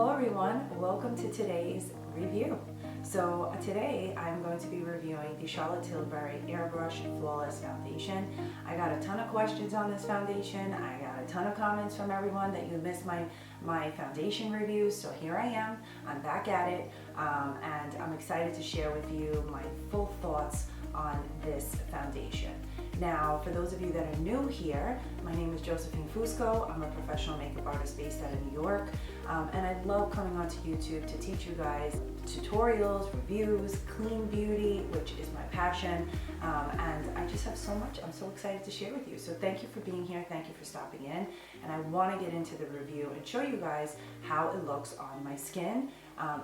Hello everyone, welcome to today's review. So today I'm going to be reviewing the Charlotte Tilbury Airbrush Flawless Foundation. I got a ton of questions on this foundation. I got a ton of comments from everyone that you missed my foundation reviews. So here I am, I'm back at it, and I'm excited to share with you my full thoughts on this foundation. Now, for those of you that are new here, my name is Josephine Fusco. I'm a professional makeup artist based out of New York, and I love coming onto YouTube to teach you guys tutorials, reviews, clean beauty, which is my passion, and I just have so much I'm so excited to share with you. So thank you for being here, thank you for stopping in, and I want to get into the review and show you guys how it looks on my skin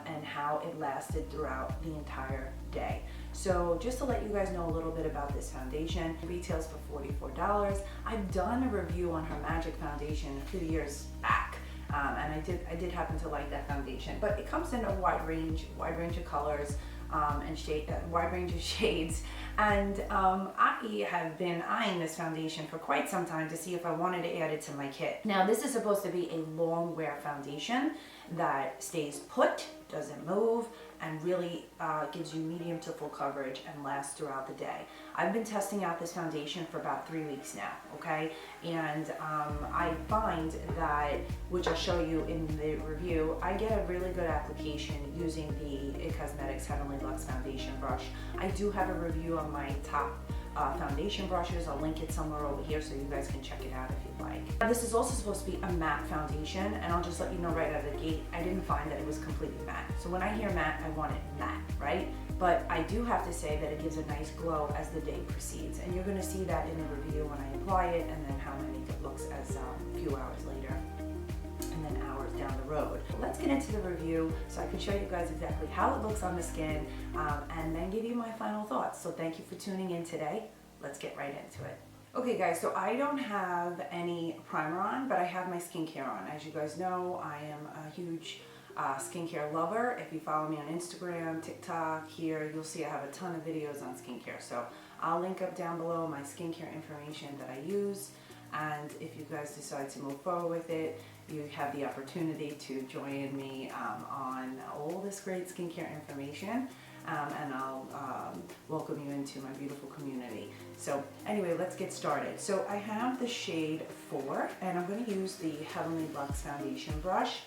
and how it lasted throughout the entire day. So just to let you guys know a little bit about this foundation, it retails for $44. I've done a review on her Magic foundation a few years back, and I did happen to like that foundation. But it comes in a wide range of colors and wide range of shades. And I have been eyeing this foundation for quite some time to see if I wanted to add it to my kit. Now, this is supposed to be a long wear foundation that stays put, doesn't move, and really gives you medium to full coverage and lasts throughout the day. I've been testing out this foundation for about 3 weeks now, okay? And I find that, which I'll show you in the review, I get a really good application using the IT Cosmetics Heavenly Luxe Foundation Brush. I do have a review on my top foundation brushes. I'll link it somewhere over here so you guys can check it out if you'd like. This is also supposed to be a matte foundation, and I'll just let you know right out of the gate, I didn't find that it was completely matte. So when I hear matte, I want it matte, right? But I do have to say that it gives a nice glow as the day proceeds, and you're going to see that in the review when I apply it, and then how many it looks as a few hours later and then hours down the road. Let's get into the review so I can show you guys exactly how it looks on the skin, and then give you my final thoughts. So thank you for tuning in today. Let's get right into it. Okay guys, so I don't have any primer on, but I have my skincare on. As you guys know, I am a huge skincare lover. If you follow me on Instagram, TikTok, here, you'll see I have a ton of videos on skincare. So I'll link up down below my skincare information that I use. And if you guys decide to move forward with it, you have the opportunity to join me on all this great skincare information, and I'll welcome you into my beautiful community. So anyway, let's get started. So I have the shade 4, and I'm going to use the Heavenly Luxe Foundation brush.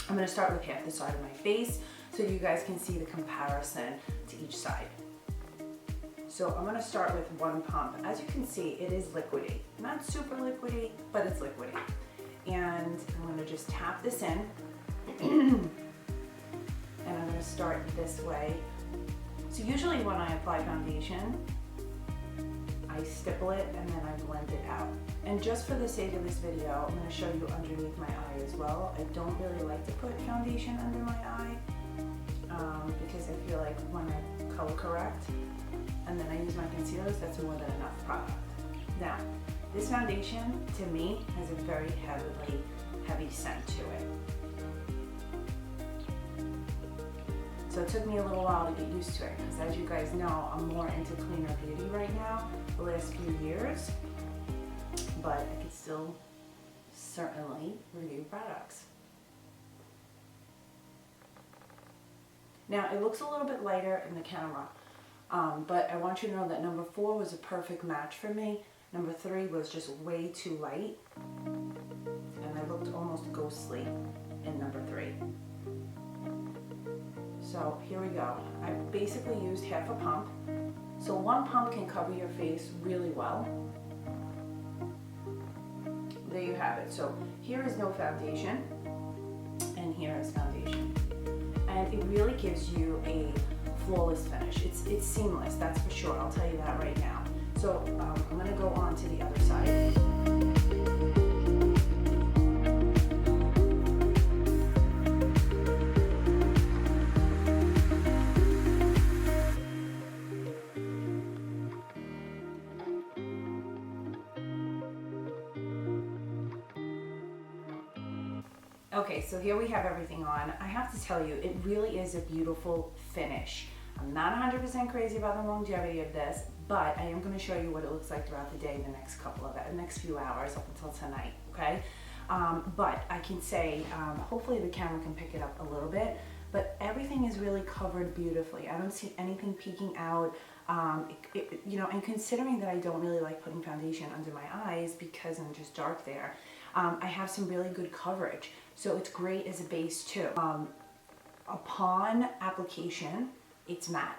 I'm going to start with half the side of my face so you guys can see the comparison to each side. So I'm going to start with one pump. As you can see, it is liquidy. Not super liquidy, but it's liquidy. And I'm going to just tap this in. And I'm going to start this way. So usually when I apply foundation, I stipple it and then I blend it out. And just for the sake of this video, I'm going to show you underneath my eye as well. I don't really like to put foundation under my eye because I feel like when I color correct and then I use my concealers, that's more than enough product. Now, this foundation, to me, has a very heavy scent to it. So it took me a little while to get used to it, because as you guys know, I'm more into cleaner beauty right now, the last few years, but I could still certainly review products. Now, it looks a little bit lighter in the camera, but I want you to know that number 4 was a perfect match for me. Number 3 was just way too light, and I looked almost ghostly in number 3. So here we go. I basically used half a pump. So one pump can cover your face really well. There you have it. So here is no foundation, and here is foundation. And it really gives you a flawless finish. It's seamless, that's for sure. I'll tell you that right now. So I'm going to go on to the other side. Okay, so here we have everything on. I have to tell you, it really is a beautiful finish. I'm not 100% crazy about the longevity of this, but I am going to show you what it looks like throughout the day, the next few hours up until tonight, okay? But I can say, hopefully the camera can pick it up a little bit, but everything is really covered beautifully. I don't see anything peeking out. You know, and considering that I don't really like putting foundation under my eyes because I'm just dark there, I have some really good coverage. So it's great as a base too. Upon application, it's matte.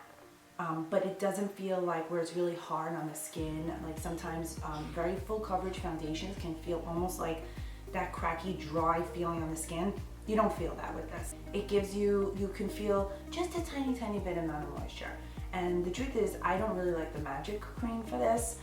But it doesn't feel like where it's really hard on the skin. Like sometimes very full coverage foundations can feel almost like that cracky, dry feeling on the skin. You don't feel that with this. It gives you, you can feel just a tiny, tiny bit amount of moisture. And the truth is, I don't really like the magic cream for this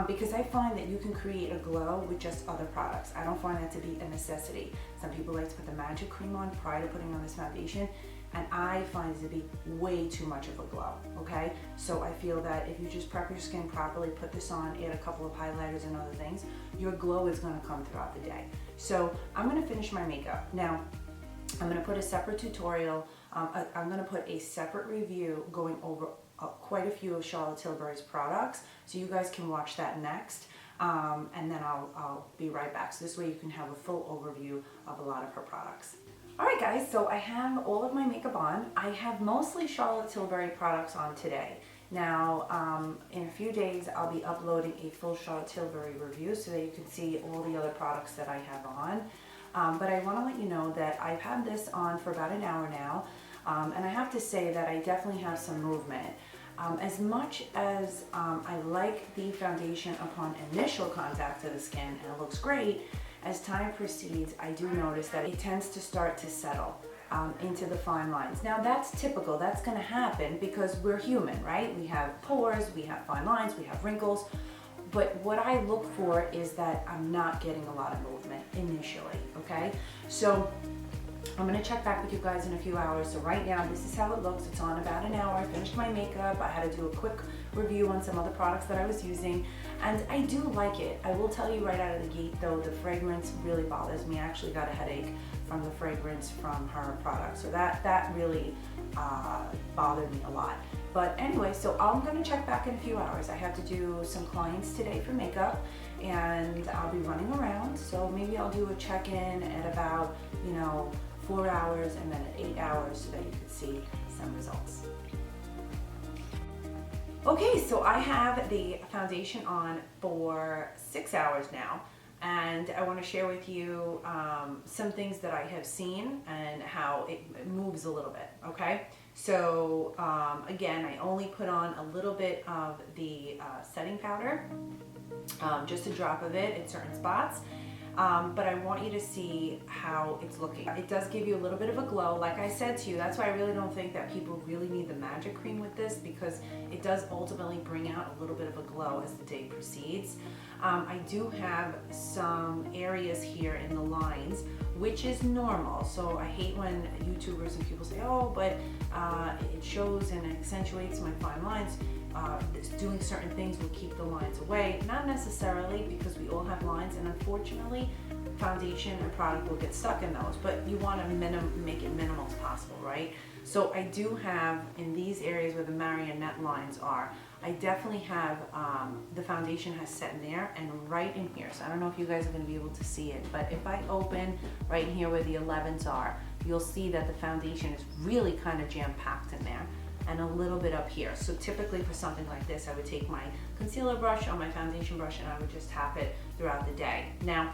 because I find that you can create a glow with just other products. I don't find that to be a necessity. Some people like to put the magic cream on prior to putting on this foundation, and I find it to be way too much of a glow, okay? So I feel that if you just prep your skin properly, put this on, add a couple of highlighters and other things, your glow is gonna come throughout the day. So I'm gonna finish my makeup. Now, I'm gonna put a separate tutorial, I'm gonna put a separate review going over quite a few of Charlotte Tilbury's products, so you guys can watch that next. And then I'll be right back. So this way you can have a full overview of a lot of her products. Alright guys, so I have all of my makeup on. I have mostly Charlotte Tilbury products on today. Now, in a few days, I'll be uploading a full Charlotte Tilbury review so that you can see all the other products that I have on. But I want to let you know that I've had this on for about an hour now, and I have to say that I definitely have some movement. As much as I like the foundation upon initial contact to the skin and it looks great, as time proceeds, I do notice that it tends to start to settle into the fine lines. Now that's typical, that's gonna happen because we're human, right? We have pores, we have fine lines, we have wrinkles, but what I look for is that I'm not getting a lot of movement initially, okay? So I'm gonna check back with you guys in a few hours. So right now, this is how it looks. It's on about an hour. I finished my makeup. I had to do a quick review on some other products that I was using, and I do like it. I will tell you right out of the gate though, the fragrance really bothers me. I actually got a headache from the fragrance from her product. So that really bothered me a lot. But anyway, so I'm gonna check back in a few hours. I have to do some clients today for makeup, and I'll be running around. So maybe I'll do a check-in at about, 4 hours and then at 8 hours so that you can see some results. Okay, so I have the foundation on for 6 hours now, and I want to share with you some things that I have seen and how it moves a little bit, okay? So again, I only put on a little bit of the setting powder, just a drop of it in certain spots. But I want you to see how it's looking. It does give you a little bit of a glow. Like I said to you, that's why I really don't think that people really need the magic cream with this, because it does ultimately bring out a little bit of a glow as the day proceeds. I do have some areas here in the lines, which is normal. So I hate when YouTubers and people say, oh, but it shows and accentuates my fine lines. Doing certain things will keep the lines away. Not necessarily, because we all have lines, and unfortunately foundation and product will get stuck in those, but you want to make it minimal as possible, right? So I do have, in these areas where the marionette lines are, I definitely have the foundation has set in there and right in here. So I don't know if you guys are going to be able to see it, but if I open right in here where the 11s are, you'll see that the foundation is really kind of jam-packed in there, and a little bit up here. So typically for something like this, I would take my concealer brush or my foundation brush and I would just tap it throughout the day. Now,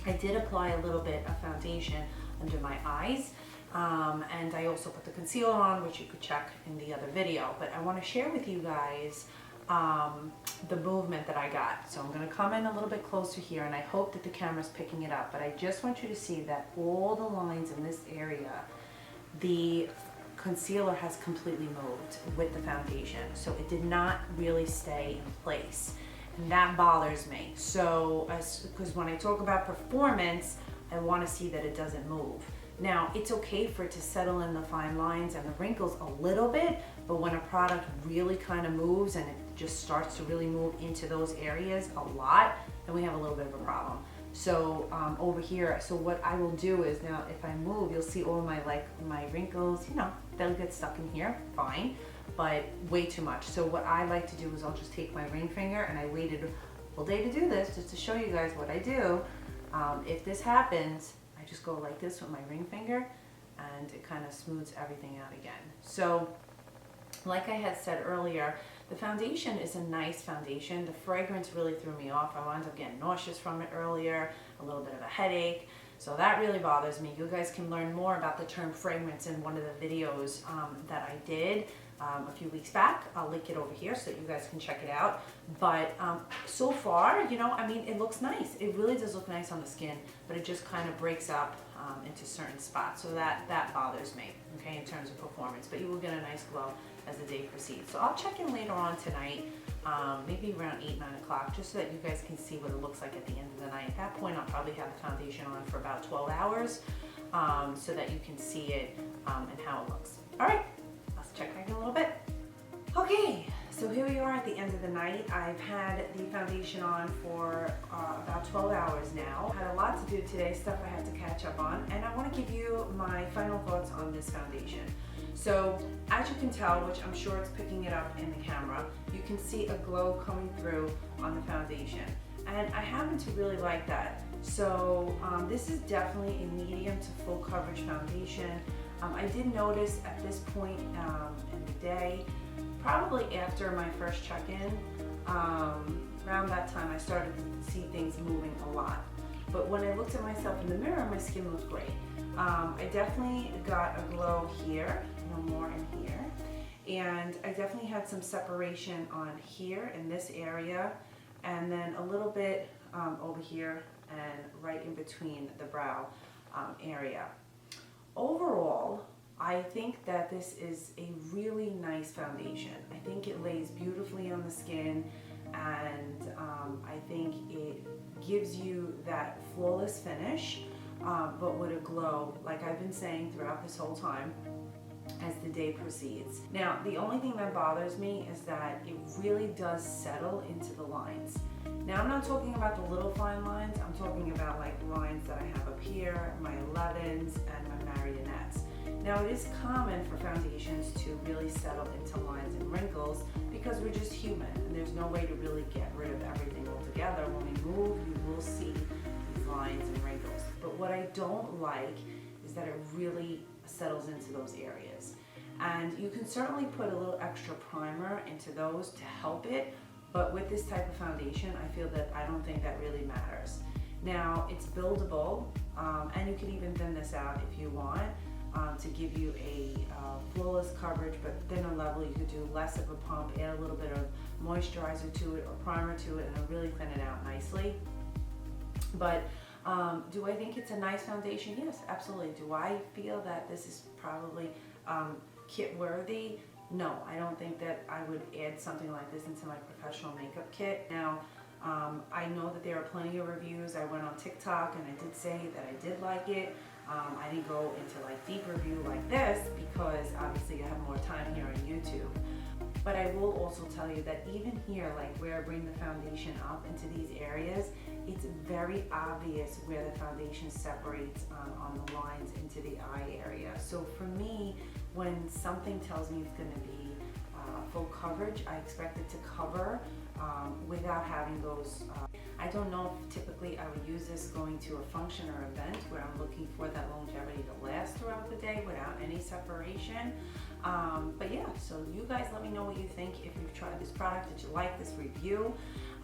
I did apply a little bit of foundation under my eyes, and I also put the concealer on, which you could check in the other video. But I want to share with you guys the movement that I got. So I'm going to come in a little bit closer here, and I hope that the camera's picking it up, but I just want you to see that all the lines in this area, the concealer has completely moved with the foundation, so it did not really stay in place, and that bothers me. So because when I talk about performance, I want to see that it doesn't move. Now, it's okay for it to settle in the fine lines and the wrinkles a little bit, but when a product really kind of moves and it just starts to really move into those areas a lot, then we have a little bit of a problem. So over here, so what I will do is, now if I move, you'll see all my wrinkles, they'll get stuck in here, fine, but way too much. So what I like to do is I'll just take my ring finger, and I waited a whole day to do this just to show you guys what I do. If this happens, I just go like this with my ring finger and it kind of smooths everything out again. So like I had said earlier, the foundation is a nice foundation. The fragrance really threw me off. I wound up getting nauseous from it earlier, a little bit of a headache. So that really bothers me. You guys can learn more about the term fragrance in one of the videos that I did a few weeks back. I'll link it over here so that you guys can check it out. But so far, you know, I mean, it looks nice. It really does look nice on the skin, but it just kind of breaks up into certain spots. So that bothers me, okay, in terms of performance. But you will get a nice glow as the day proceeds. So I'll check in later on tonight, maybe around 8, 9 o'clock, just so that you guys can see what it looks like at the end of the night. At that point, I'll probably have the foundation on for about 12 hours so that you can see it and how it looks. All right, let's check back in a little bit. Okay, so here we are at the end of the night. I've had the foundation on for about 12 hours now. Had a lot to do today, stuff I had to catch up on, and I want to give you my final thoughts on this foundation. So as you can tell, which I'm sure it's picking it up in the camera, you can see a glow coming through on the foundation. And I happen to really like that. So this is definitely a medium to full coverage foundation. I did notice at this point in the day, probably after my first check-in, around that time I started to see things moving a lot. But when I looked at myself in the mirror, my skin looked great. I definitely got a glow here, more in here, and I definitely had some separation on here in this area, and then a little bit over here and right in between the brow area. Overall, I think that this is a really nice foundation. I think it lays beautifully on the skin, and I think it gives you that flawless finish, but with a glow, like I've been saying throughout this whole time as the day proceeds. Now, the only thing that bothers me is that it really does settle into the lines. Now, I'm not talking about the little fine lines, I'm talking about like lines that I have up here, my 11s and my marionettes. Now, it is common for foundations to really settle into lines and wrinkles because we're just human and there's no way to really get rid of everything altogether. When we move, you will see these lines and wrinkles. But what I don't like is that it really settles into those areas. And you can certainly put a little extra primer into those to help it, but with this type of foundation, I feel that I don't think that really matters. Now, it's buildable, and you can even thin this out if you want to give you a flawless coverage, but thinner level. You could do less of a pump, add a little bit of moisturizer to it or primer to it, and it'll really thin it out nicely. But do I think it's a nice foundation? Yes, absolutely. Do I feel that this is probably kit worthy? No, I don't think that I would add something like this into my professional makeup kit. Now, I know that there are plenty of reviews. I went on TikTok and I did say that I did like it. I didn't go into like deep review like this because obviously I have more time here on YouTube. But I will also tell you that even here, like where I bring the foundation up into these areas, it's very obvious where the foundation separates on the lines into the eye area. So for me, when something tells me it's going to be full coverage, I expect it to cover without having those. I don't know if typically I would use this going to a function or event where I'm looking for that longevity to last throughout the day without any separation. But yeah, so you guys let me know what you think if you've tried this product, did you like this review?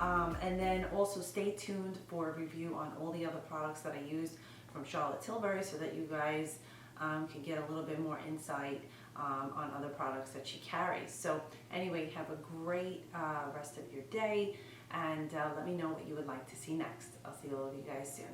And then also stay tuned for a review on all the other products that I use from Charlotte Tilbury so that you guys can get a little bit more insight on other products that she carries. So anyway, have a great rest of your day, and let me know what you would like to see next. I'll see all of you guys soon.